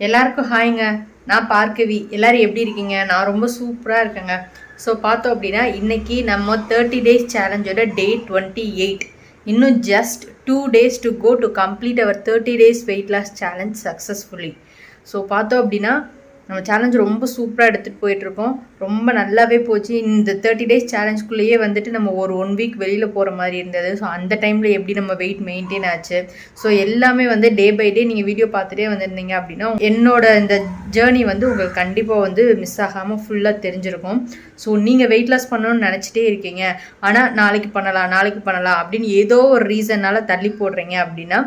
எல்லாருக்கும் ஹாய்ங்க. நான் பார்க்கவி. எல்லாரும் எப்படி இருக்கீங்க? நான் ரொம்ப சூப்பராக இருக்கேங்க. ஸோ பார்த்தோம் அப்படின்னா இன்னைக்கு நம்ம 30 டேஸ் சேலஞ்சோட டே 28. இன்னும் just 2 days to go to complete our 30 days weight loss challenge successfully. So பார்த்தோம் அப்படின்னா நம்ம சேலஞ்ச் ரொம்ப சூப்பராக எடுத்துகிட்டு போயிட்டுருக்கோம். ரொம்ப நல்லாவே போச்சு. இந்த 30 days சேலஞ்சுக்குள்ளேயே வந்துட்டு நம்ம ஒரு 1 week வெளியில் போகிற மாதிரி இருந்தது. ஸோ அந்த டைமில் எப்படி நம்ம வெயிட் மெயின்டைன் ஆச்சு, ஸோ எல்லாமே வந்து டே பை டே நீங்கள் வீடியோ பார்த்துட்டே வந்திருந்தீங்க அப்படின்னா என்னோட இந்த ஜேர்னி வந்து உங்களுக்கு கண்டிப்பாக வந்து மிஸ் ஆகாமல் ஃபுல்லாக தெரிஞ்சிருக்கும். ஸோ நீங்கள் வெயிட் லாஸ் பண்ணணும்னு நினச்சிட்டே இருக்கீங்க, ஆனால் நாளைக்கு பண்ணலாம் அப்படின்னு ஏதோ ஒரு ரீசன்னால் தள்ளி போடுறீங்க அப்படின்னா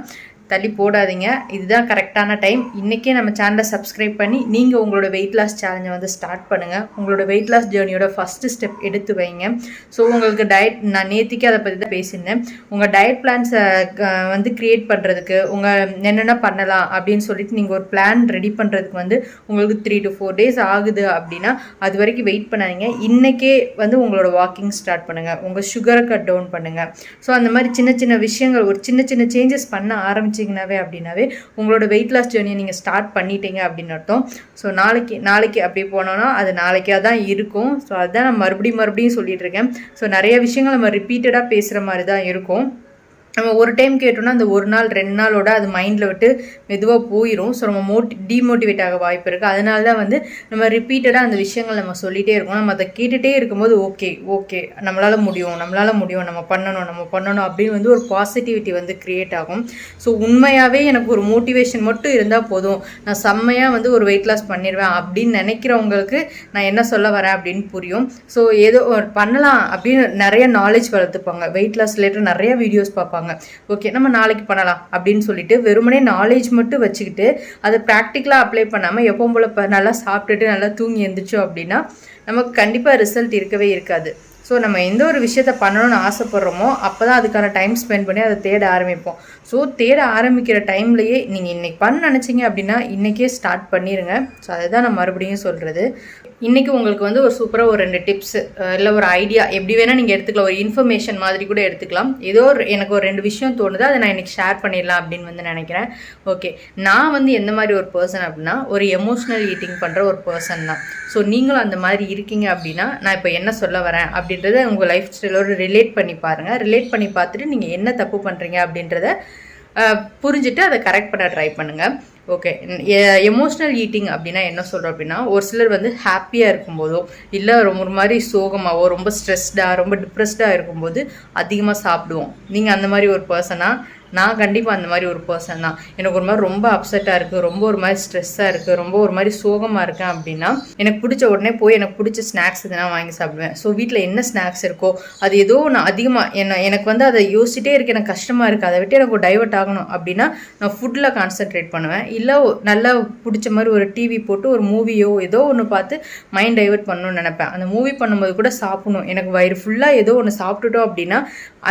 தள்ளி போடாதீங்க. இதுதான் கரெக்டான டைம். இன்றைக்கே நம்ம சேனலை சப்ஸ்கிரைப் பண்ணி நீங்கள் உங்களோட வெயிட் லாஸ் சேலஞ்சை வந்து ஸ்டார்ட் பண்ணுங்கள். உங்களோட வெயிட் லாஸ் ஜேர்னியோட ஃபஸ்ட்டு ஸ்டெப் எடுத்து வைங்க. ஸோ உங்களுக்கு டயட், நான் நேற்றுக்கே அதை பற்றி தான் பேசியிருந்தேன். உங்கள் டயட் பிளான்ஸை வந்து க்ரியேட் பண்ணுறதுக்கு உங்கள் என்னென்ன பண்ணலாம் அப்படின்னு சொல்லிட்டு நீங்கள் ஒரு பிளான் ரெடி பண்ணுறதுக்கு வந்து உங்களுக்கு 3 to 4 days ஆகுது அப்படின்னா அது வரைக்கும் வெயிட் பண்ணாதீங்க. இன்றைக்கே வந்து உங்களோட வாக்கிங் ஸ்டார்ட் பண்ணுங்கள். உங்கள் சுகரை கட் டவுன் பண்ணுங்கள். ஸோ அந்த மாதிரி சின்ன சின்ன விஷயங்கள், ஒரு சின்ன சின்ன சேஞ்சஸ் பண்ண அப்படின்னாவே உங்களோட வெயிட் லாஸ் ஜேர்னியை நீங்கள் ஸ்டார்ட் பண்ணிட்டீங்க அப்படின்னு அர்த்தம். ஸோ நாளைக்கு அப்படி போனோன்னா அது நாளைக்கே தான் இருக்கும். ஸோ அதுதான் நான் மறுபடியும் சொல்லிட்டு இருக்கேன். ஸோ நிறைய விஷயங்கள் நம்ம ரிப்பீட்டடாக பேசுகிற மாதிரி தான் இருக்கும். நம்ம ஒரு டைம் கேட்டோம்னா அந்த ஒரு நாள் 2 நாளோட அது மைண்டில் விட்டு மெதுவாக போயிடும். ஸோ நம்ம டிமோட்டிவேட் ஆக வாய்ப்பு இருக்குது. அதனால தான் வந்து நம்ம ரிப்பீட்டடாக அந்த விஷயங்கள் நம்ம சொல்லிகிட்டே இருக்கோம். நம்ம அதை கேட்டுகிட்டே இருக்கும்போது ஓகே நம்மளால் முடியும், நம்ம பண்ணணும் அப்படின்னு வந்து ஒரு பாசிட்டிவிட்டி வந்து க்ரியேட் ஆகும். ஸோ உண்மையாகவே எனக்கு ஒரு மோட்டிவேஷன் மட்டும் இருந்தால் போதும், நான் செம்மையாக வந்து ஒரு வெயிட் லாஸ் பண்ணிடுவேன் அப்படின்னு நினைக்கிறவங்களுக்கு நான் என்ன சொல்ல வரேன் அப்படின்னு புரியும். ஸோ ஏதோ பண்ணலாம் அப்படின்னு நிறைய நாலேஜ் வளர்த்துப்பாங்க. வெயிட் லாஸ் ரிலேட்டட் நிறைய வீடியோஸ் பார்ப்பாங்க. ஓகே நம்ம நாளைக்கு பண்ணலாம் அப்படின்னு சொல்லிட்டு வெறுமனே நாலேஜ் மட்டும் வச்சுக்கிட்டு அதை ப்ராக்டிக்கலாக அப்ளை பண்ணாமல் எப்பவும் போல் நல்லா சாப்பிட்டுட்டு நல்லா தூங்கி எழுந்திரிச்சோம் அப்படின்னா நமக்கு கண்டிப்பாக ரிசல்ட் இருக்கவே இருக்காது. ஸோ நம்ம எந்த ஒரு விஷயத்த பண்ணணும்னு ஆசைப்படுறோமோ அப்போ தான் அதுக்கான டைம் ஸ்பெண்ட் பண்ணி அதை தேட ஆரம்பிப்போம். ஸோ தேட ஆரம்பிக்கிற டைம்லையே நீங்கள் இன்றைக்கி பண்ண நினச்சிங்க அப்படின்னா இன்றைக்கே ஸ்டார்ட் பண்ணிடுங்க. ஸோ அதுதான் நான் மறுபடியும் சொல்கிறது. இன்றைக்கி உங்களுக்கு வந்து ஒரு சூப்பராக ஒரு 2 டிப்ஸ் இல்லை ஒரு ஐடியா எப்படி வேணால் நீங்கள் எடுத்துக்கலாம். ஒரு இன்ஃபர்மேஷன் மாதிரி கூட எடுத்துக்கலாம். ஏதோ எனக்கு ஒரு 2 விஷயம் தோணுது, அதை நான் இன்றைக்கி ஷேர் பண்ணிடலாம் அப்படின்னு வந்து நினைக்கிறேன். ஓகே, நான் வந்து எந்த மாதிரி ஒரு பர்சன் அப்படின்னா ஒரு எமோஷ்னல் ஈட்டிங் பண்ணுற ஒரு பர்சன் தான். ஸோ நீங்களும் அந்த மாதிரி இருக்கீங்க அப்படின்னா நான் இப்போ என்ன சொல்ல வரேன் அப்படின்றத உங்கள் லைஃப் ஸ்டைலோடு ரிலேட் பண்ணி பாருங்கள். ரிலேட் பண்ணி பார்த்துட்டு நீங்கள் என்ன தப்பு பண்ணுறீங்க அப்படின்றத புரிஞ்சுட்டு அதை கரெக்ட் பண்ண ட்ரை பண்ணுங்கள். ஓகே, எமோஷ்னல் ஈட்டிங் அப்படின்னா என்ன சொல்கிறோம் அப்படின்னா ஒரு சிலர் வந்து ஹாப்பியாக இருக்கும்போதோ இல்லை ஒரு மாதிரி சோகமாகவோ ரொம்ப ஸ்ட்ரெஸ்டாக ரொம்ப டிப்ரெஸ்டாக இருக்கும்போது அதிகமாக சாப்பிடுவோம். நீங்கள் அந்த மாதிரி ஒரு பர்சனாக? நான் கண்டிப்பாக அந்த மாதிரி ஒரு பர்சன் தான். எனக்கு ஒரு மாதிரி ரொம்ப அப்செட்டாக இருக்குது, ரொம்ப ஒரு மாதிரி ஸ்ட்ரெஸ்ஸாக இருக்குது, ரொம்ப ஒரு மாதிரி சோகமாக இருக்கேன் அப்படின்னா எனக்கு பிடிச்ச உடனே போய் எனக்கு பிடிச்ச ஸ்நாக்ஸ் எதுனா வாங்கி சாப்பிடுவேன். ஸோ வீட்டில் என்ன ஸ்நாக்ஸ் இருக்கோ அது ஏதோ நான் அதிகமாக எனக்கு வந்து அதை யோசிச்சிட்டே இருக்கு, எனக்கு கஷ்டமாக இருக்குது, அதை விட்டு எனக்கு டைவர்ட் ஆகணும் அப்படின்னா நான் ஃபுட்டில் கான்சென்ட்ரேட் பண்ணுவேன். இல்லை நல்லா பிடிச்ச மாதிரி ஒரு டிவி போட்டு ஒரு மூவியோ ஏதோ ஒன்று பார்த்து மைண்ட் டைவர்ட் பண்ணணும்னு நினைப்பேன். அந்த மூவி பண்ணும்போது கூட சாப்பிடணும், எனக்கு வயிறு ஃபுல்லாக ஏதோ ஒன்று சாப்பிட்டுட்டோம் அப்படின்னா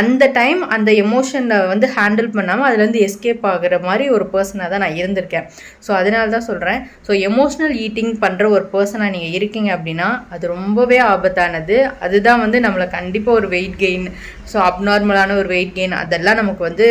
அந்த டைம் அந்த எமோஷனை வந்து ஹேண்டில் பண்ணாமல் அதுலேருந்து எஸ்கேப் ஆகிற மாதிரி ஒரு பர்சனாக தான் நான் இருந்திருக்கேன். ஸோ அதனால தான் சொல்கிறேன். ஸோ எமோஷ்னல் ஈட்டிங் பண்ணுற ஒரு பர்சனாக நீங்கள் இருக்கீங்க அப்படின்னா அது ரொம்பவே ஆபத்தானது. அதுதான் வந்து நம்மளை கண்டிப்பாக ஒரு வெயிட் கெயின், ஸோ அப்நார்மலான ஒரு வெயிட் கெயின் அதெல்லாம் நமக்கு வந்து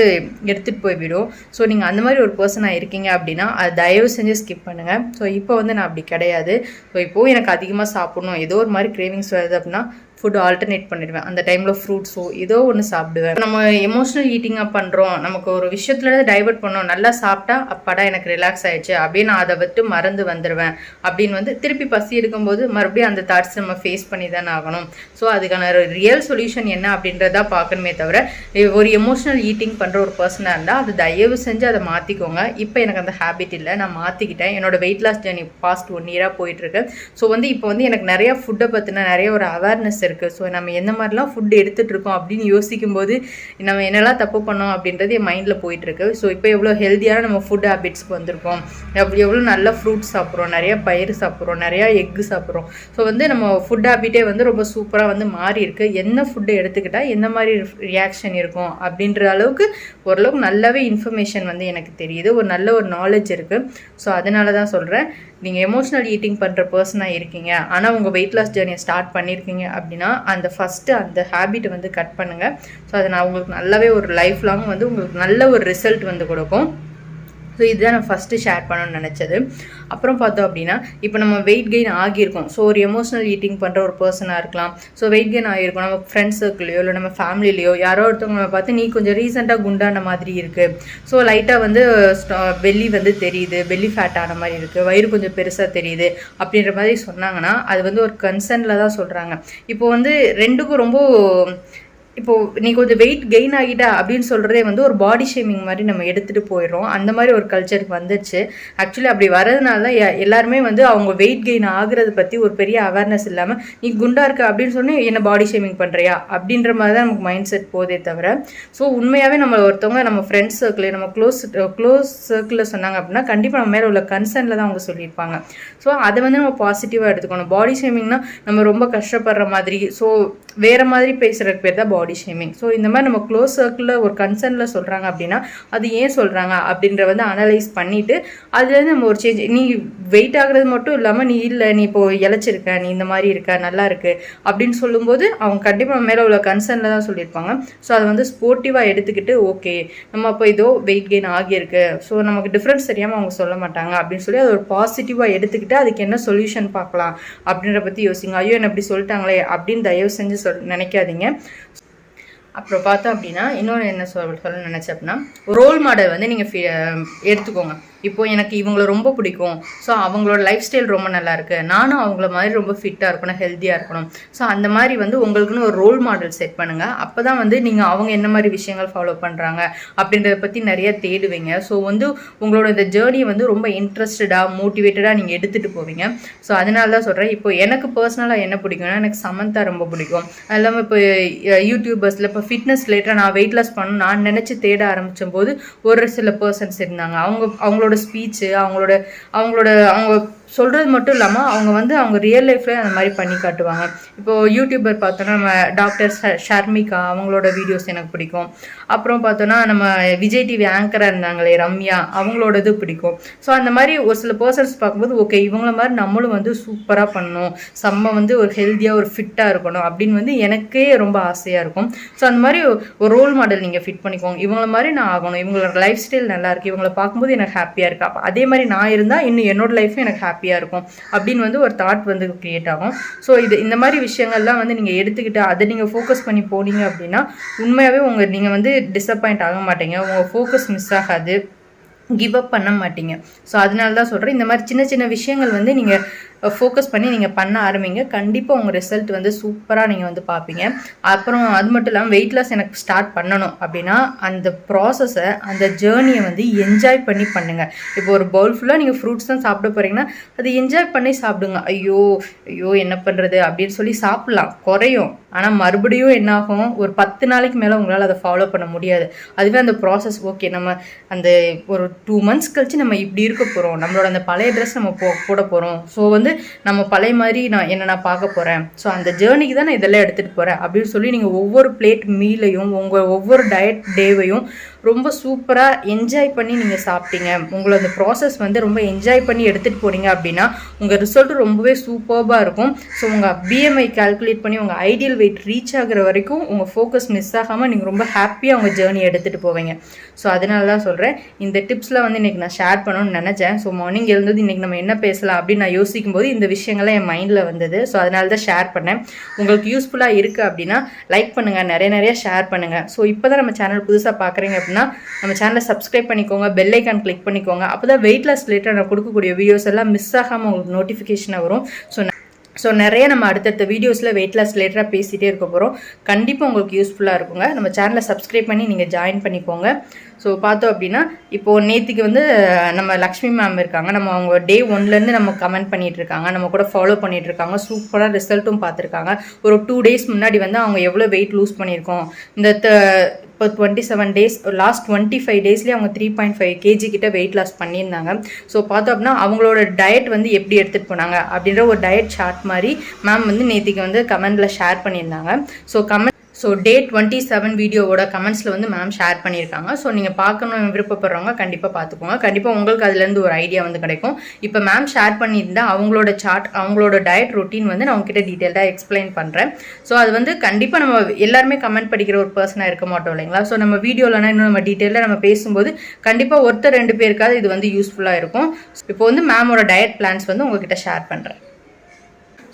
எடுத்துகிட்டு போய்விடும். ஸோ நீங்கள் அந்த மாதிரி ஒரு பர்சனாக இருக்கீங்க அப்படின்னா அது தயவு செஞ்சு ஸ்கிப் பண்ணுங்கள். ஸோ இப்போ வந்து நான் அப்படி கிடையாது. ஸோ இப்போது எனக்கு அதிகமாக சாப்பிடணும், ஏதோ ஒரு மாதிரி கிரேவிங்ஸ் வருது அப்படின்னா ஃபுட் ஆல்டர்னேட் பண்ணிடுவேன். அந்த டைமில் ஃப்ரூட்ஸோ ஏதோ ஒன்று சாப்பிடுவேன். நம்ம எமோஷ்னல் ஈட்டிங்காக பண்ணுறோம், நமக்கு ஒரு விஷயத்துலேருந்து டைவர்ட் பண்ணோம், நல்லா சாப்பிட்டா அப்பாடா எனக்கு ரிலாக்ஸ் ஆகிடுச்சு அப்படின்னு நான் அதை விட்டு மறந்து வந்துடுவேன். அப்படின்னு வந்து திருப்பி பசி எடுக்கும்போது மறுபடியும் அந்த தாட்ஸ் நம்ம ஃபேஸ் பண்ணி தானே ஆகணும். ஸோ அதுக்கான ரியல் சொல்யூஷன் என்ன அப்படின்றத பார்க்கணுமே தவிர ஒரு எமோஷ்னல் ஈட்டிங் பண்ணுற ஒரு பர்சனாக இருந்தால் அது தயவு செஞ்சு அதை மாற்றிக்கோங்க. இப்போ எனக்கு அந்த ஹேபிட் இல்லை, நான் மாற்றிக்கிட்டேன். என்னோட weight loss journey past 1 year போயிட்டுருக்கு. ஸோ வந்து இப்போ வந்து எனக்கு நிறையா ஃபுட்டை பற்றின நிறைய ஒரு அவேர்னஸ் இருக்குது. ஸோ நம்ம எந்த மாதிரிலாம் ஃபுட் எடுத்துகிட்டு இருக்கோம் அப்படின்னு யோசிக்கும்போது நம்ம என்னெல்லாம் தப்பு பண்ணோம் அப்படின்றது என் மைண்டில் போயிட்டுருக்கு. ஸோ இப்போ எவ்வளோ ஹெல்த்தியான நம்ம ஃபுட் ஹேபிட்ஸ்க்கு வந்திருக்கோம், எவ்வளோ நல்ல ஃப்ரூட்ஸ் சாப்பிட்றோம், நிறைய பயிர் சாப்பிட்றோம், நிறையா எக்கு சாப்பிட்றோம். ஸோ வந்து நம்ம ஃபுட் ஹேபிட்டே வந்து ரொம்ப சூப்பராக வந்து மாறி இருக்குது. என்ன ஃபுட்டு எடுத்துக்கிட்டால் எந்த மாதிரி ரியாக்ஷன் இருக்கும் அப்படின்ற அளவுக்கு ஓரளவுக்கு நல்லாவே இன்ஃபர்மேஷன் வந்து எனக்கு தெரியுது, ஒரு நல்ல ஒரு நாலேஜ் இருக்குது. ஸோ அதனால தான் சொல்கிறேன், நீங்கள் எமோஷ்னல் ஈட்டிங் பண்ணுற பர்சனாக இருக்கீங்க ஆனால் உங்கள் வெயிட் லாஸ் ஜர்னியை ஸ்டார்ட் பண்ணியிருக்கீங்க அப்படின்னா அந்த ஃபஸ்ட்டு அந்த ஹேபிட்டை வந்து கட் பண்ணுங்கள். ஸோ அதை நான் உங்களுக்கு நல்லாவே ஒரு லைஃப் லாங் வந்து உங்களுக்கு நல்ல ஒரு ரிசல்ட் வந்து கொடுக்கும். ஸோ இதுதான் நான் ஃபஸ்ட்டு ஷேர் பண்ணணும்னு நினச்சது. அப்புறம் பார்த்தோம் அப்படின்னா இப்போ நம்ம வெயிட் கெயின் ஆகியிருக்கோம். ஸோ ஒரு எமோஷனல் ஈட்டிங் பண்ணுற ஒரு பர்சனாக இருக்கலாம். ஸோ வெயிட் கெயின் ஆகியிருக்கும் நம்ம ஃப்ரெண்ட்ஸ் சர்க்கிளையோ இல்லை நம்ம ஃபேமிலிலையோ யாரோ ஒருத்தவங்க பார்த்து நீ கொஞ்சம் ரீசெண்டாக குண்டான மாதிரி இருக்குது, ஸோ லைட்டாக வந்து பெல்லி வந்து தெரியுது, பெல்லி ஃபேட் ஆன மாதிரி இருக்குது, வயிறு கொஞ்சம் பெருசாக தெரியுது அப்படின்ற மாதிரி சொன்னாங்கன்னா அது வந்து ஒரு கன்சர்னில் தான் சொல்கிறாங்க. இப்போ வந்து ரெண்டுக்கும் ரொம்ப இப்போது நீ கொஞ்சம் வெயிட் கெயின் ஆகிட்டா அப்படின்னு சொல்கிறதே வந்து ஒரு பாடி ஷேமிங் மாதிரி நம்ம எடுத்துகிட்டு போயிடுறோம். அந்த மாதிரி ஒரு கல்ச்சருக்கு வந்துடுச்சு. ஆக்சுவலி அப்படி வரதுனால தான் எல்லாருமே வந்து அவங்க வெயிட் கெயின் ஆகுறது பற்றி ஒரு பெரிய அவேர்னஸ் இல்லாமல் நீ குண்டா இருக்க அப்படின்னு சொன்னி என்ன பாடி ஷேமிங் பண்ணுறியா அப்படின்ற மாதிரி தான் நமக்கு மைண்ட் செட் போதே தவிர, ஸோ உண்மையாகவே நம்ம ஒருத்தவங்க நம்ம ஃப்ரெண்ட்ஸ் சர்க்கிள் நம்ம க்ளோஸ் சர்க்கிளில் சொன்னாங்க அப்படின்னா கண்டிப்பாக நம்ம மேலே உள்ள கன்சர்னில் தான் அவங்க சொல்லியிருப்பாங்க. ஸோ அதை வந்து நம்ம பாசிட்டிவாக எடுத்துக்கணும். பாடி ஷேமிங்னா நம்ம ரொம்ப கஷ்டப்படுற மாதிரி, ஸோ வேறு மாதிரி பேசுகிறதுக்கு பேர் தான் பாடி ஷேமிங். ஸோ இந்த மாதிரி நம்ம க்ளோஸ் சர்க்கிளில் ஒரு கன்சர்னில் சொல்கிறாங்க அப்படின்னா அது ஏன் சொல்கிறாங்க அப்படின்ற வந்து அனலைஸ் பண்ணிவிட்டு அதுலேருந்து நம்ம ஒரு சேஞ்ச், நீ வெயிட் ஆகுறது மட்டும் இல்லாமல் நீ இல்லை நீ இப்போது இழைச்சிருக்க, நீ இந்த மாதிரி இருக்க, நல்லா இருக்கு அப்படின்னு சொல்லும்போது அவங்க கண்டிப்பாக மேலே உள்ள கன்சர்னில் தான் சொல்லியிருப்பாங்க. ஸோ அதை வந்து ஸ்போர்ட்டிவாக எடுத்துக்கிட்டு ஓகே நம்ம அப்போ இதோ வெயிட் கெயின் ஆகியிருக்கு, ஸோ நமக்கு டிஃப்ரென்ஸ் தெரியாமல் அவங்க சொல்ல மாட்டாங்க அப்படின்னு சொல்லி அதை ஒரு பாசிட்டிவாக எடுத்துக்கிட்டு அதுக்கு என்ன சொல்யூஷன் பார்க்கலாம் அப்படின்ற பற்றி யோசிங்க. ஐயோ என்ன இப்படி சொல்லிட்டாங்களே அப்படின்னு தயவு செஞ்சு நினைக்காதீங்க. அப்புறம் பார்த்தோம் அப்படின்னா இன்னொன்று என்ன சொல்ல நினச்சேன் அப்படின்னா ரோல் மாடல் வந்து நீங்கள் எடுத்துக்கோங்க. இப்போது எனக்கு இவங்கள ரொம்ப பிடிக்கும், ஸோ அவங்களோட லைஃப் ஸ்டைல் ரொம்ப நல்லாயிருக்கு, நானும் அவங்கள மாதிரி ரொம்ப ஃபிட்டாக இருக்கணும், ஹெல்த்தியாக இருக்கணும். ஸோ அந்த மாதிரி வந்து உங்களுக்குன்னு ஒரு ரோல் மாடல் செட் பண்ணுங்கள். அப்போ தான் வந்து நீங்கள் அவங்க என்ன மாதிரி விஷயங்கள் ஃபாலோ பண்ணுறாங்க அப்படின்றத பற்றி நிறைய தேடுவீங்க. ஸோ வந்து உங்களோட இந்த ஜேர்னியை வந்து ரொம்ப இன்ட்ரெஸ்டடாக மோட்டிவேட்டடாக நீங்கள் எடுத்துகிட்டு போவீங்க. ஸோ அதனால தான் சொல்கிறேன். இப்போ எனக்கு பர்சனலாக என்ன பிடிக்கும்னா எனக்கு சமந்தா ரொம்ப பிடிக்கும். அது இல்லாமல் இப்போ யூடியூபர்ஸில் இப்போ ஃபிட்னஸ் ரிலேட்டடாக நான் வெயிட் லாஸ் பண்ணணும் நான் நினச்சி தேட ஆரம்பித்த போது ஒரு சில பர்சன்ஸ் இருந்தாங்க. அவங்களோட ஸ்பீச்சு அவங்க சொல்கிறது மட்டும் இல்லாமல் அவங்க வந்து அவங்க ரியல் லைஃப்லேயே அந்த மாதிரி பண்ணி காட்டுவாங்க. இப்போது யூடியூபர் பார்த்தோன்னா நம்ம டாக்டர் ஷர்மிகா அவங்களோட வீடியோஸ் எனக்கு பிடிக்கும். அப்புறம் பார்த்தோன்னா நம்ம விஜய் டிவி ஆங்கராக இருந்தாங்களே ரம்யா அவங்களோடது பிடிக்கும். ஸோ அந்த மாதிரி ஒரு சில பர்சன்ஸ் பார்க்கும்போது ஓகே இவங்கள மாதிரி நம்மளும் வந்து சூப்பராக பண்ணணும், செம்ம வந்து ஒரு ஹெல்த்தியாக ஒரு ஃபிட்டாக இருக்கணும் அப்படின்னு வந்து எனக்கே ரொம்ப ஆசையாக இருக்கும். ஸோ அந்த மாதிரி ஒரு ரோல் மாடல் நீங்கள் ஃபிட் பண்ணிக்கோங்க. இவங்கள மாதிரி நான் ஆகணும், இவங்களோட லைஃப் ஸ்டைல் நல்லா இருக்குது, இவங்களை பார்க்கும்போது எனக்கு ஹாப்பியாக இருக்கா, அதே மாதிரி நான் இருந்தால் இன்னும் என்னோட லைஃப்பும் எனக்கு ஹாப்பியாக இருக்கும் அப்படின்னு வந்து ஒரு தாட் வந்து கிரியேட் ஆகும். ஸோ இந்த மாதிரி விஷயங்கள்லாம் வந்து நீங்கள் எடுத்துக்கிட்டு அதை நீங்கள் ஃபோக்கஸ் பண்ணி போனீங்க அப்படின்னா உண்மையாகவே நீங்கள் வந்து டிசப்பாயிண்ட் ஆக மாட்டீங்க, உங்கள் ஃபோக்கஸ் மிஸ் ஆகாது, கிவ் அப் பண்ண மாட்டீங்க. ஸோ அதனால தான் சொல்கிறேன் இந்த மாதிரி சின்ன சின்ன விஷயங்கள் வந்து நீங்கள் ஃபோக்கஸ் பண்ணி நீங்கள் பண்ண ஆரம்பிங்க. கண்டிப்பாக உங்கள் ரிசல்ட் வந்து சூப்பராக நீங்கள் வந்து பார்ப்பீங்க. அப்புறம் அது மட்டும் இல்லாமல் வெயிட் லாஸ் எனக்கு ஸ்டார்ட் பண்ணணும் அப்படின்னா அந்த ப்ராசஸை அந்த ஜேர்னியை வந்து என்ஜாய் பண்ணி பண்ணுங்கள். இப்போ ஒரு பவுல் ஃபுல்லாக நீங்கள் ஃப்ரூட்ஸ் தான் சாப்பிட போகிறீங்கன்னா அதை என்ஜாய் பண்ணி சாப்பிடுங்க. ஐயோ என்ன பண்ணுறது அப்படின்னு சொல்லி சாப்பிட்லாம், குறையும். ஆனால் மறுபடியும் என்னாகும், ஒரு 10 நாளைக்கு மேலே உங்களால் அதை ஃபாலோ பண்ண முடியாது. அதுவே அந்த ப்ராசஸ் ஓகே நம்ம அந்த ஒரு 2 months கழிச்சு நம்ம இப்படி இருக்க போகிறோம், நம்மளோட அந்த பழைய ட்ரெஸ் நம்ம போட போகிறோம், ஸோ வந்து நம்ம பழைய மாதிரி நான் பார்க்க போகிறேன், ஸோ அந்த ஜேர்னிக்கு தான் நான் இதெல்லாம் எடுத்துகிட்டு போகிறேன் அப்படின்னு சொல்லி நீங்கள் ஒவ்வொரு பிளேட் மீலையும் உங்கள் ஒவ்வொரு டயட் டேவையும் ரொம்ப சூப்பராக என்ஜாய் பண்ணி நீங்கள் சாப்பிட்டீங்க, உங்களை அந்த ப்ராசஸ் வந்து ரொம்ப என்ஜாய் பண்ணி எடுத்துகிட்டு போனீங்க அப்படின்னா உங்கள் ரிசல்ட்டும் ரொம்பவே சூப்பராக இருக்கும். ஸோ உங்கள் பிஎம்ஐ கால்குலேட் பண்ணி உங்கள் ஐடியல் வெயிட் ரீச் ஆகிற வரைக்கும் உங்கள் ஃபோக்கஸ் மிஸ் ஆகாமல் நீங்கள் ரொம்ப ஹாப்பியாக உங்கள் ஜேர்னி எடுத்துகிட்டு போவீங்க. ஸோ அதனால தான் சொல்கிறேன் இந்த டிப்ஸ்லாம் வந்து இன்றைக்கி நான் ஷேர் பண்ணணும்னு நினச்சேன். ஸோ மார்னிங் எழுந்தது இன்றைக்கி நம்ம என்ன பேசலாம் அப்படின்னு நான் யோசிக்கும் போது இந்த விஷயங்கள்லாம் என் மைண்டில் வந்தது. ஸோ அதனால தான் ஷேர் பண்ணேன். உங்களுக்கு யூஸ்ஃபுல்லாக இருக்குது அப்படின்னா லைக் பண்ணுங்கள், நிறைய ஷேர் பண்ணுங்கள். ஸோ இப்போ தான் நம்ம சேனல் புதுசாக பார்க்குறீங்க அப்படின்னா நம்ம சேனலை சப்ஸ்கிரைப் பண்ணிக்கோங்க, பெல் ஐக்கான் கிளிக் பண்ணிக்கோங்க. அப்போ தான் வெயிட் லாஸ் ரிலேட்டட் நான் கொடுக்கக்கூடிய வீடியோஸ் எல்லாம் மிஸ் ஆகாமல் உங்களுக்கு நோட்டிஃபிகேஷனாக வரும். ஸோ நிறைய நம்ம அடுத்தடுத்த வீடியோஸில் வெயிட் லாஸ் ரிலேட்டடாக பேசிகிட்டே இருக்க போகிறோம். கண்டிப்பாக உங்களுக்கு யூஸ்ஃபுல்லாக இருக்குங்க. நம்ம சேனலை சப்ஸ்கிரைப் பண்ணி நீங்கள் ஜாயின் பண்ணிக்கோங்க. ஸோ பார்த்தோம் அப்படின்னா இப்போது நேற்றுக்கு வந்து நம்ம லக்ஷ்மி மேம் இருக்காங்க, நம்ம அவங்க Day 1 நம்ம கமெண்ட் பண்ணிகிட்டு இருக்காங்க, நம்ம கூட ஃபாலோ பண்ணிகிட்டு இருக்காங்க, சூப்பராக ரிசல்ட்டும் பார்த்துருக்காங்க. ஒரு 2 days முன்னாடி வந்து அவங்க எவ்வளோ வெயிட் லூஸ் பண்ணியிருக்கோம் இந்த இப்போ 27 days லாஸ்ட் 25 daysலேயே அவங்க 3.5 kg கிட்ட வெயிட் லாஸ் பண்ணியிருந்தாங்க. ஸோ பார்த்தோம் அப்படின்னா அவங்களோட டயட் வந்து எப்படி எடுத்துகிட்டு போனாங்க அப்படின்ற ஒரு டயட் சார்ட் மாதிரி மேம் வந்து நேற்றுக்கு வந்து கமெண்டில் ஷேர் பண்ணியிருந்தாங்க. ஸோ டே 27 வீடியோவோட கமெண்ட்ஸில் வந்து மேம் ஷேர் பண்ணியிருக்காங்க. ஸோ நீங்கள் பார்க்கணும் விருப்பப்படுறவங்க கண்டிப்பாக பார்த்துக்கோங்க. கண்டிப்பாக உங்களுக்கு அதுலேருந்து ஒரு ஐடியா வந்து கிடைக்கும். இப்போ மேம் ஷேர் பண்ணியிருந்தால் அவங்களோட சார்ட், அவங்களோட டயட் ரொட்டீன் வந்து நான் உங்ககிட்ட டீட்டெயில்டாக எக்ஸ்பிளைன் பண்ணுறேன். ஸோ அது வந்து கண்டிப்பாக நம்ம எல்லாருமே கமெண்ட் படிக்கிற ஒரு பர்சனாக இருக்க மாட்டோம் இல்லைங்களா? ஸோ நம்ம வீடியோலனா இன்னும் நம்ம டீட்டெயிலாக நம்ம பேசும்போது கண்டிப்பாக ஒருத்தர் 2 பேருக்காவது இது வந்து யூஸ்ஃபுல்லாக இருக்கும். இப்போ வந்து மேமோட டயட் பிளான்ஸ் வந்து உங்ககிட்ட ஷேர் பண்ணுறேன்.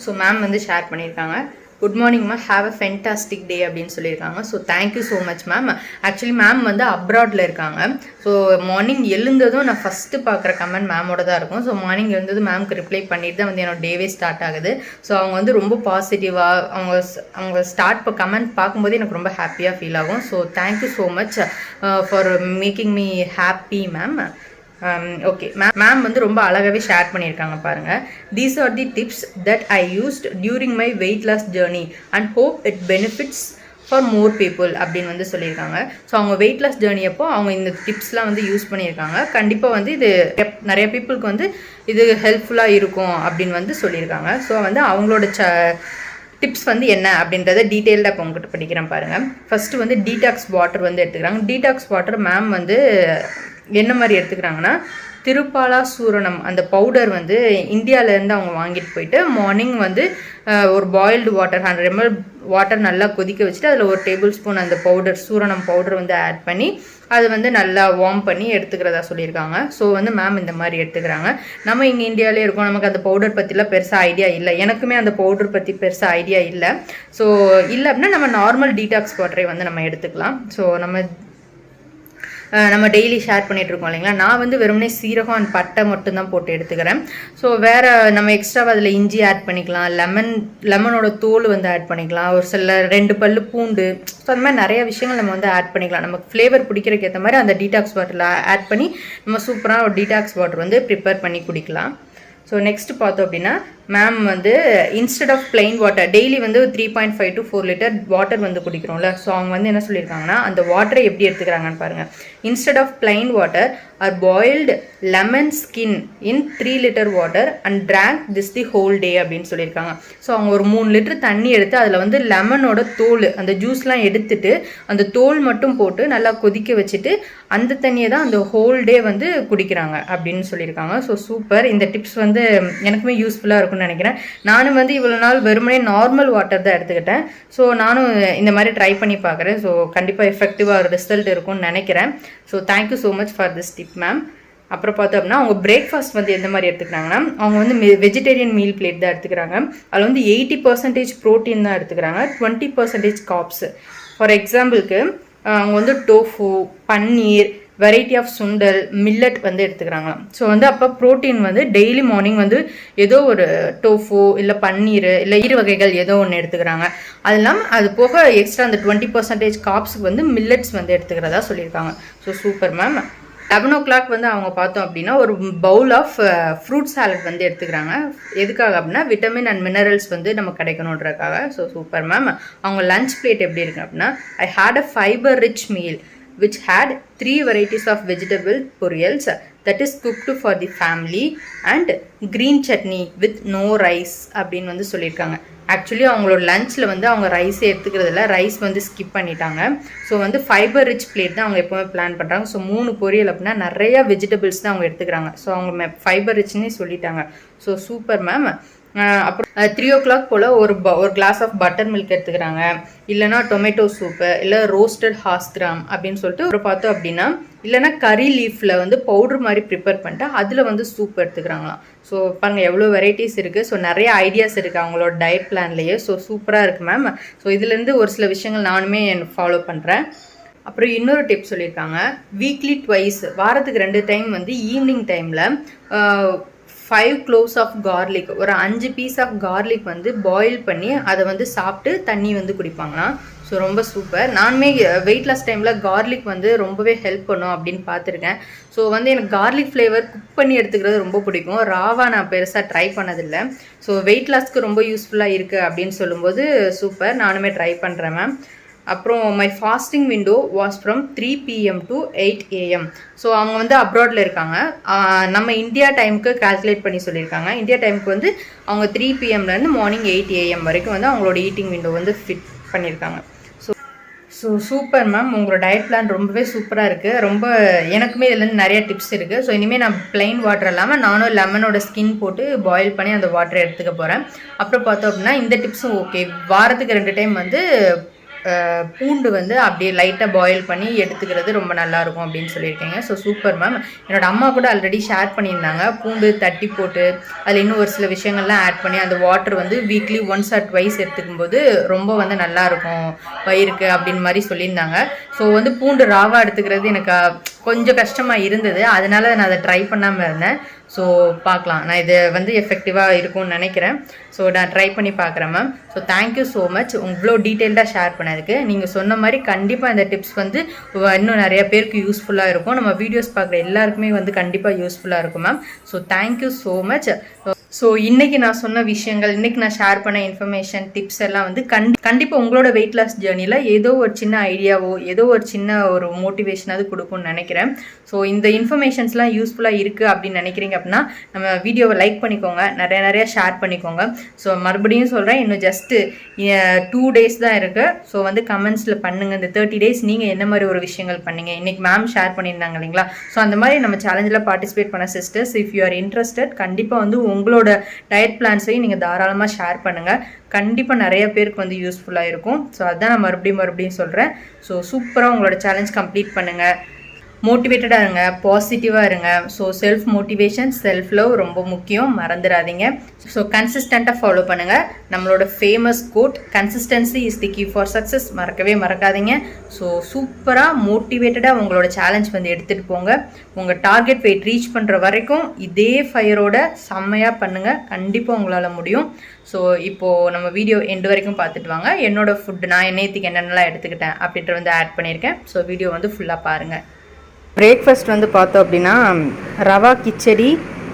ஸோ மேம் வந்து ஷேர் பண்ணியிருக்காங்க. Good morning ma'am, have a fantastic டே அப்படின்னு சொல்லியிருக்காங்க. So thank you so much ma'am. Actually ma'am வந்து அப்ராடில் இருக்காங்க. ஸோ மார்னிங் எழுந்ததும் நான் ஃபஸ்ட்டு பார்க்குற கமெண்ட் மேமோட தான் இருக்கும். ஸோ மார்னிங் எழுந்ததும் மேம்க்கு ரிப்ளை பண்ணிட்டு தான் வந்து என்னோட டேவே ஸ்டார்ட் ஆகுது. ஸோ அவங்க வந்து ரொம்ப பாசிட்டிவாக அவங்க ஸ்டார்ட் கமெண்ட் பார்க்கும்போது எனக்கு ரொம்ப ஹாப்பியாக ஃபீல் ஆகும். So thank you so much for making me happy ma'am. Okay ma'am வந்து ரொம்ப அழகாகவே ஷேர் பண்ணியிருக்காங்க பாருங்கள். These are the tips that I used during my weight loss journey and hope it benefits for more people அப்படின்னு வந்து சொல்லியிருக்காங்க. So அவங்க wait loss journey அப்போ அவங்க இந்த டிப்ஸ்லாம் வந்து யூஸ் பண்ணியிருக்காங்க. கண்டிப்பாக வந்து இது நிறைய பீப்புளுக்கு வந்து இது ஹெல்ப்ஃபுல்லாக இருக்கும் அப்படின்னு வந்து சொல்லியிருக்காங்க. ஸோ வந்து அவங்களோட டிப்ஸ் வந்து என்ன அப்படின்றத டீட்டெயில்டாக இப்போ உங்கள்கிட்ட படிக்கிறேன் பாருங்கள். ஃபஸ்ட்டு வந்து டீடாக்ஸ் வாட்டர் வந்து எடுத்துக்கிறாங்க. டீடாக்ஸ் வாட்டர் மேம் வந்து என்ன மாதிரி எடுத்துக்கிறாங்கன்னா, திருப்பாலா சூரணம் அந்த பவுடர் வந்து இந்தியாவிலேருந்து அவங்க வாங்கிட்டு போயிட்டு மார்னிங் வந்து ஒரு பாயில்டு வாட்டர் 100 ml வாட்டர் நல்லா கொதிக்க வச்சுட்டு அதில் ஒரு டேபிள் ஸ்பூன் அந்த பவுடர் சூரணம் பவுடர் வந்து ஆட் பண்ணி அது வந்து நல்லா வார்ம் பண்ணி எடுத்துக்கிறதா சொல்லியிருக்காங்க. ஸோ வந்து மேம் இந்த மாதிரி எடுத்துக்கிறாங்க. நம்ம இங்கே இந்தியாவிலே இருக்கோம், நமக்கு அந்த பவுடர் பற்றிலாம் பெருசாக ஐடியா இல்லை. எனக்குமே அந்த பவுடர் பற்றி பெருசாக ஐடியா இல்லை. ஸோ இல்லை அப்படின்னா நம்ம நார்மல் டீடாக்ஸ் வாட்டரை வந்து நம்ம எடுத்துக்கலாம். ஸோ நம்ம டெய்லி ஷேர் பண்ணிகிட்டு இருக்கோம் இல்லைங்களா? நான் வந்து வெறுமனே சீரகம் அண்ட் பட்டை மட்டும்தான் போட்டு எடுத்துக்கிறேன். ஸோ வேறு நம்ம எக்ஸ்ட்ராவாக அதில் இஞ்சி ஆட் பண்ணிக்கலாம், லெமனோட தோல் வந்து ஆட் பண்ணிக்கலாம், ஒரு சில 2 பல்லு பூண்டு, ஸோ அந்த மாதிரி நிறைய விஷயங்கள் நம்ம வந்து ஆட் பண்ணிக்கலாம். நமக்கு ஃப்ளேவர் பிடிக்கிறதுக்கு ஏற்ற மாதிரி அந்த டீடாக்ஸ் வாட்டரில் ஆட் பண்ணி நம்ம சூப்பராக ஒரு டீடாக்ஸ் வாட்டர் வந்து ப்ரிப்பேர் பண்ணி குடிக்கலாம். ஸோ நெக்ஸ்ட் பார்த்தோம் அப்படின்னா மேம் வந்து instead of plain water daily வந்து 3.5 to 4 லிட்டர் வாட்டர் வந்து குடிக்கிறோம்ல. ஸோ அவங்க வந்து என்ன சொல்லியிருக்காங்கன்னா அந்த வாட்டரை எப்படி எடுத்துக்கிறாங்கன்னு பாருங்கள். Instead of plain water or boiled lemon skin in 3 liter water and drank this the whole day அப்படின்னு சொல்லியிருக்காங்க. ஸோ அவங்க ஒரு 3 லிட்டர் தண்ணி எடுத்து அதில் வந்து லெமனோட தோல் அந்த ஜூஸ்லாம் எடுத்துட்டு அந்த தோல் மட்டும் போட்டு நல்லா கொதிக்க வச்சுட்டு அந்த தண்ணியை தான் அந்த ஹோல் டே வந்து குடிக்கிறாங்க அப்படின்னு சொல்லியிருக்காங்க. So super. இந்த டிப்ஸ் வந்து எனக்குமே யூஸ்ஃபுல்லாக இருக்கும்னு நினைக்கிறேன். நானும் வந்து இவ்வளோ நாள் வெறுமனே நார்மல் வாட்டர் தான் எடுத்துக்கிட்டேன். ஸோ நானும் இந்த மாதிரி ட்ரை பண்ணி பார்க்குறேன். ஸோ கண்டிப்பாக எஃபெக்டிவாக ரிசல்ட் இருக்கும்னு நினைக்கிறேன். So thank you so much for this tip ma'am. அப்புறம் பார்த்தோம் அப்படின்னா அவங்க பிரேக்ஃபாஸ்ட் வந்து எந்த மாதிரி எடுத்துக்கிறாங்கன்னா அவங்க வந்து வெஜிடேரியன் மீல் பிளேட் தான் எடுத்துக்கிறாங்க. அதில் வந்து 80% ப்ரோட்டீன் தான் எடுத்துக்கிறாங்க, 20% கார்ப்ஸ். ஃபார் எக்ஸாம்பிளுக்கு அவங்க வந்து டோஃபு, பன்னீர், வெரைட்டி ஆஃப் சுண்டல், மில்லட் வந்து எடுத்துக்கிறாங்களாம். ஸோ வந்து அப்போ ப்ரோட்டீன் வந்து டெய்லி மார்னிங் வந்து ஏதோ ஒரு டோஃபு இல்லை பன்னீர் இல்லை வகைகள் ஏதோ ஒன்று எடுத்துக்கிறாங்க. அது இல்லாமல் அது போக எக்ஸ்ட்ரா அந்த 20% கார்ப்ஸுக்கு வந்து மில்லட்ஸ் வந்து எடுத்துக்கிறதா சொல்லியிருக்காங்க. So super ma'am. 11 o'clock வந்து அவங்க பார்த்தோம் அப்படின்னா ஒரு பவுல் ஆஃப் ஃப்ரூட் சாலட் வந்து எடுத்துக்கிறாங்க. எதுக்காக அப்படின்னா விட்டமின் அண்ட் மினரல்ஸ் வந்து நம்ம கிடைக்கணுன்றதுக்காக. So super ma'am. அவங்க லஞ்ச் பிளேட் எப்படி இருக்கு அப்படின்னா I had a fibre rich meal which had 3 varieties of vegetable poriyals that is cooked for the family and green chutney with no rice அப்படின்னு வந்து சொல்லியிருக்காங்க. ஆக்சுவலி அவங்களோட லஞ்சில் வந்து அவங்க ரைஸே எடுத்துக்கிறதில்ல, ரைஸ் வந்து ஸ்கிப் பண்ணிட்டாங்க. ஸோ வந்து ஃபைபர் ரிச் பிளேட் தான் அவங்க எப்போவுமே பிளான் பண்ணுறாங்க. ஸோ 3 பொரியல் அப்படின்னா நிறையா வெஜிடபிள்ஸ் தான் அவங்க எடுத்துக்கிறாங்க. ஸோ அவங்க ஃபைபர் ரிச்னே சொல்லிட்டாங்க. So super ma'am. அப்புறம் 3 o'clock போல் ஒரு கிளாஸ் ஆஃப் பட்டர் மில்க் எடுத்துக்கிறாங்க, இல்லைனா டொமேட்டோ சூப்பு, இல்லை ரோஸ்டட் ஹாஸ்கிராம் அப்படின்னு சொல்லிட்டு ஒரு பார்த்தோம் அப்படின்னா இல்லைனா கறி லீஃபில் வந்து பவுடர் மாதிரி ப்ரிப்பேர் பண்ணிட்டு அதில் வந்து சூப் எடுத்துக்கிறாங்களாம். ஸோ பாருங்கள் எவ்வளோ வெரைட்டிஸ் இருக்குது. ஸோ நிறைய ஐடியாஸ் இருக்குது அவங்களோட டயட் பிளான்லேயே. ஸோ சூப்பராக இருக்குது மேம். ஸோ இதுலேருந்து ஒரு சில விஷயங்கள் நானுமே ஃபாலோ பண்ணுறேன். அப்புறம் இன்னொரு டிப் சொல்லியிருக்காங்க, வீக்லி ட்வைஸ் வாரத்துக்கு 2 டைம் வந்து ஈவினிங் டைமில் 5 cloves ஆஃப் கார்லிக், ஒரு 5 பீஸ் ஆஃப் கார்லிக் வந்து பாயில் பண்ணி அதை வந்து சாப்பிட்டு தண்ணி வந்து குடிப்பாங்களாம். ஸோ ரொம்ப சூப்பர். நானுமே வெயிட் லாஸ் டைமில் கார்லிக் வந்து ரொம்பவே ஹெல்ப் பண்ணும் அப்படின்னு பார்த்துருக்கேன். ஸோ வந்து எனக்கு கார்லிக் ஃப்ளேவர் குக் பண்ணி எடுத்துக்கிறது ரொம்ப பிடிக்கும். ராவாக நான் பெருசாக ட்ரை பண்ணதில்லை. ஸோ வெயிட் லாஸ்க்கு ரொம்ப யூஸ்ஃபுல்லாக இருக்குது அப்படின்னு சொல்லும்போது சூப்பர், நானுமே ட்ரை பண்ணுறேன் மேம். அப்புறம் my fasting window was from 3 PM to 8 AM. So அவங்க வந்து அப்ராடில் இருக்காங்க. நம்ம இந்தியா டைமுக்கு கால்குலேட் பண்ணி சொல்லியிருக்காங்க. இந்தியா டைமுக்கு வந்து அவங்க 3 PMலேருந்து மார்னிங் 8 AM வரைக்கும் வந்து அவங்களோட ஈட்டிங் விண்டோ வந்து ஃபிட் பண்ணியிருக்காங்க. ஸோ ஸோ சூப்பர் மேம், உங்களோட டயட் பிளான் ரொம்பவே சூப்பராக இருக்குது. ரொம்ப எனக்குமே இதுலேருந்து நிறைய டிப்ஸ் இருக்குது. ஸோ இனிமேல் நான் ப்ளைன் வாட்டர் இல்லாமல் நானும் லெமனோட ஸ்கின் போட்டு பாயில் பண்ணி அந்த வாட்டரை எடுத்துக்க போகிறேன். அப்புறம் பார்த்தோம் அப்படின்னா இந்த டிப்ஸும் ஓகே. வாரத்துக்கு 2 டைம் வந்து பூண்டு வந்து அப்படியே லைட்டாக பாயில் பண்ணி எடுத்துக்கிறது ரொம்ப நல்லாயிருக்கும் அப்படின்னு சொல்லியிருக்கீங்க. So super ma'am. என்னோடய அம்மா கூட ஆல்ரெடி ஷேர் பண்ணியிருந்தாங்க. பூண்டு தட்டி போட்டு அதில் இன்னும் ஒரு சில விஷயங்கள்லாம் ஆட் பண்ணி அந்த வாட்டர் வந்து வீக்லி 1 or 2 எடுத்துக்கும் போது ரொம்ப வந்து நல்லாயிருக்கும் வயிறுக்கு அப்படின்னு மாதிரி சொல்லியிருந்தாங்க. ஸோ வந்து பூண்டு ராவாக எடுத்துக்கிறது எனக்கு கொஞ்சம் கஷ்டமாக இருந்தது. அதனால நான் அதை ட்ரை பண்ணாமல் இருந்தேன். ஸோ பார்க்கலாம், நான் இது வந்து எஃபெக்டிவாக இருக்கும்னு நினைக்கிறேன். ஸோ நான் ட்ரை பண்ணி பார்க்குறேன் ma'am. So thank you so much இவ்வளோ டீட்டெயில்டாக ஷேர் பண்ணதுக்கு. நீங்கள் சொன்ன மாதிரி கண்டிப்பாக இந்த டிப்ஸ் வந்து இன்னும் நிறைய பேருக்கு யூஸ்ஃபுல்லாக இருக்கும். நம்ம வீடியோஸ் பார்க்குற எல்லாருக்குமே வந்து கண்டிப்பாக யூஸ்ஃபுல்லாக இருக்கும் ma'am. So thank you so much. So இன்றைக்கி நான் சொன்ன விஷயங்கள், இன்றைக்கி நான் ஷேர் பண்ண இன்ஃபர்மேஷன் டிப்ஸ் எல்லாம் வந்து கண்டிப்பாக உங்களோட வெயிட் லாஸ் ஜேர்னியில் ஏதோ ஒரு சின்ன ஐடியாவோ ஏதோ ஒரு சின்ன ஒரு மோட்டிவேஷனாவது கொடுக்கும்னு நினைக்கிறேன். ஸோ இந்த இன்ஃபர்மேஷன்ஸ்லாம் யூஸ்ஃபுல்லாக இருக்குது அப்படின்னு நினைக்கிறீங்க அப்படின்னா நம்ம வீடியோவை லைக் பண்ணிக்கோங்க, நிறைய ஷேர் பண்ணிக்கோங்க. ஸோ மறுபடியும் சொல்கிறேன், இன்னும் ஜஸ்ட்டு 2 days தான் இருக்குது. ஸோ வந்து கமெண்ட்ஸில் பண்ணுங்கள், இந்த 30 days நீங்கள் என்ன மாதிரி ஒரு விஷயங்கள் பண்ணீங்க. இன்றைக்கி மேம் ஷேர் பண்ணியிருந்தாங்க இல்லைங்களா. ஸோ அந்த மாதிரி நம்ம சேலஞ்சில் பார்ட்டிசிபேட் பண்ண sisters, if you are interested கண்டிப்பாக வந்து உங்களோட டயட் பிளான்ஸையும் நீங்கள் தாராளமாக ஷேர் பண்ணுங்கள். கண்டிப்பாக நிறைய பேருக்கு வந்து யூஸ்ஃபுல்லாக இருக்கும். ஸோ அதுதான் நான் மறுபடியும் சொல்கிறேன். ஸோ சூப்பராக உங்களோட சேலஞ்ச் கம்ப்ளீட் பண்ணுங்கள். மோட்டிவேட்டடாக இருங்க, பாசிட்டிவாக இருங்க. So self motivation, self love ரொம்ப முக்கியம், மறந்துடாதீங்க. ஸோ கன்சிஸ்டண்ட்டாக ஃபாலோ பண்ணுங்கள். நம்மளோட famous quote, consistency is the key for success, மறக்கவே மறக்காதீங்க. ஸோ சூப்பராக மோட்டிவேட்டடாக உங்களோட சேலஞ்ச் வந்து எடுத்துகிட்டு போங்க. உங்கள் டார்கெட் வெயிட் ரீச் பண்ணுற வரைக்கும் இதே ஃபயரோட செம்மையாக பண்ணுங்கள். கண்டிப்பாக உங்களால் முடியும். ஸோ இப்போது நம்ம வீடியோ எண்டு வரைக்கும் பார்த்துட்டு வாங்க. என்னோடய ஃபுட்டு நான் நேற்றுக்கு என்னென்னலாம் எடுத்துக்கிட்டேன் அப்படின்ட்டு வந்து ஆட் பண்ணியிருக்கேன். ஸோ வீடியோ வந்து ஃபுல்லாக பாருங்கள். பிரேக்ஃபாஸ்ட் வந்து பார்த்தோம் அப்படின்னா ரவா கிச்சடி,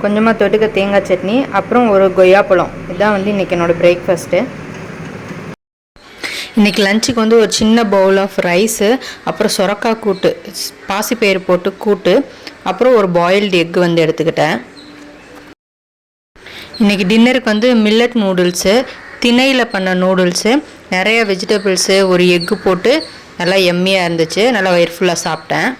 கொஞ்சமாக தொட்டுக்க தேங்காய் சட்னி, அப்புறம் ஒரு கொய்யாப்பழம். இதுதான் வந்து இன்றைக்கி என்னோடய பிரேக்ஃபாஸ்ட்டு. இன்றைக்கி லஞ்சுக்கு வந்து ஒரு சின்ன பவுல் ஆஃப் ரைஸு, அப்புறம் சொரக்காய் கூட்டு, பாசிப்பயிறு போட்டு கூட்டு, அப்புறம் ஒரு பாயில்டு எக் வந்து எடுத்துக்கிட்டேன். இன்றைக்கி டின்னருக்கு வந்து மில்லட் நூடுல்ஸு, திணையில் பண்ண நூடுல்ஸு, நிறைய வெஜிடபிள்ஸு, ஒரு எக்கு போட்டு நல்லா எம்மியாக இருந்துச்சு. நல்லா வயிறு ஃபுல்லாக சாப்பிட்டேன்.